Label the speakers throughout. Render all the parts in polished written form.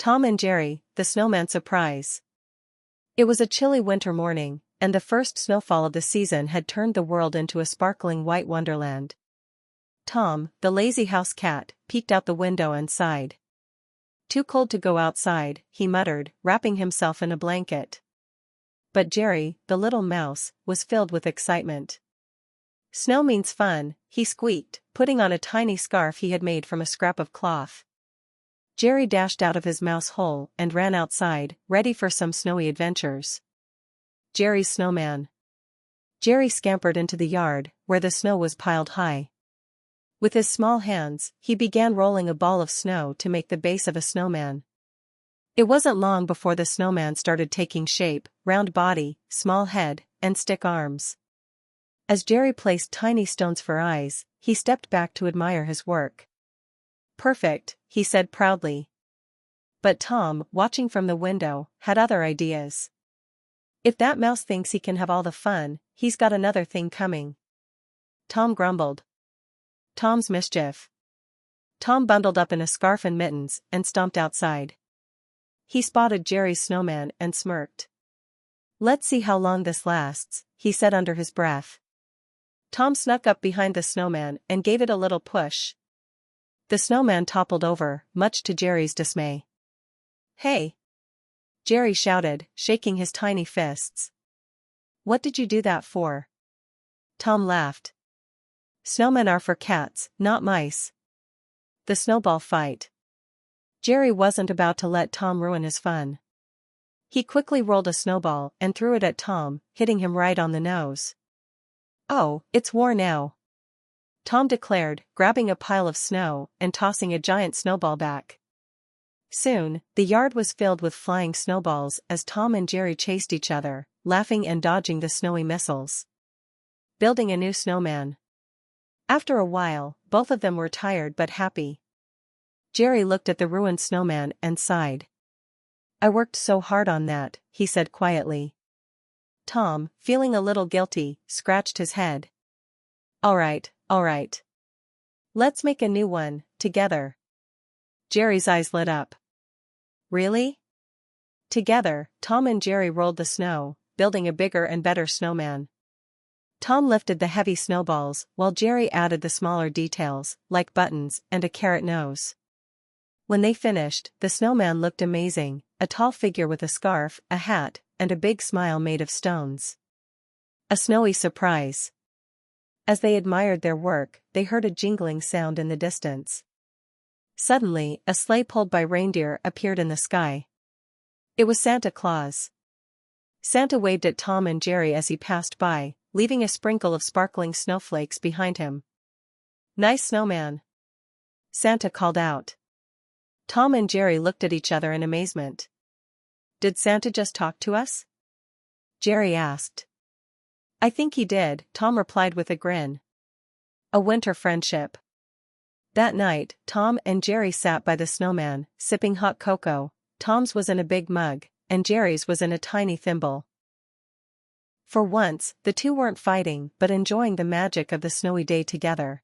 Speaker 1: Tom and Jerry, the Snowman surprise. It was a chilly winter morning, and the first snowfall of the season had turned the world into a sparkling white wonderland. Tom, the lazy house cat, peeked out the window and sighed. "Too cold to go outside," he muttered, wrapping himself in a blanket. But Jerry, the little mouse, was filled with excitement. "Snow means fun," he squeaked, putting on a tiny scarf he had made from a scrap of cloth. Jerry dashed out of his mouse hole and ran outside, ready for some snowy adventures. Jerry's snowman. Jerry scampered into the yard, where the snow was piled high. With his small hands, he began rolling a ball of snow to make the base of a snowman. It wasn't long before the snowman started taking shape: round body, small head, and stick arms. As Jerry placed tiny stones for eyes, he stepped back to admire his work. "Perfect," he said proudly. But Tom, watching from the window, had other ideas. "If that mouse thinks he can have all the fun, he's got another thing coming," Tom grumbled. Tom's mischief. Tom bundled up in a scarf and mittens and stomped outside. He spotted Jerry's snowman and smirked. "Let's see how long this lasts," he said under his breath. Tom snuck up behind the snowman and gave it a little push. The snowman toppled over, much to Jerry's dismay. "Hey!" Jerry shouted, shaking his tiny fists. "What did you do that for?" Tom laughed. "Snowmen are for cats, not mice." The Snowball Fight. Jerry wasn't about to let Tom ruin his fun. He quickly rolled a snowball and threw it at Tom, hitting him right on the nose. "Oh, it's war now," Tom declared, grabbing a pile of snow and tossing a giant snowball back. Soon, the yard was filled with flying snowballs as Tom and Jerry chased each other, laughing and dodging the snowy missiles. Building a new snowman. After a while, both of them were tired but happy. Jerry looked at the ruined snowman and sighed. "I worked so hard on that," he said quietly. Tom, feeling a little guilty, scratched his head. All right. Let's make a new one, together." Jerry's eyes lit up. "Really?" Together, Tom and Jerry rolled the snow, building a bigger and better snowman. Tom lifted the heavy snowballs, while Jerry added the smaller details, like buttons and a carrot nose. When they finished, the snowman looked amazing: a tall figure with a scarf, a hat, and a big smile made of stones. A snowy surprise. As they admired their work, they heard a jingling sound in the distance. Suddenly, a sleigh pulled by reindeer appeared in the sky. It was Santa Claus. Santa waved at Tom and Jerry as he passed by, leaving a sprinkle of sparkling snowflakes behind him. "Nice snowman," Santa called out. Tom and Jerry looked at each other in amazement. "Did Santa just talk to us?" Jerry asked. "I think he did," Tom replied with a grin. A winter friendship. That night, Tom and Jerry sat by the snowman, sipping hot cocoa. Tom's was in a big mug, and Jerry's was in a tiny thimble. For once, the two weren't fighting but enjoying the magic of the snowy day together.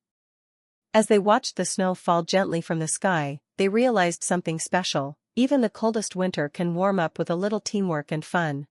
Speaker 1: As they watched the snow fall gently from the sky, they realized something special: even the coldest winter can warm up with a little teamwork and fun.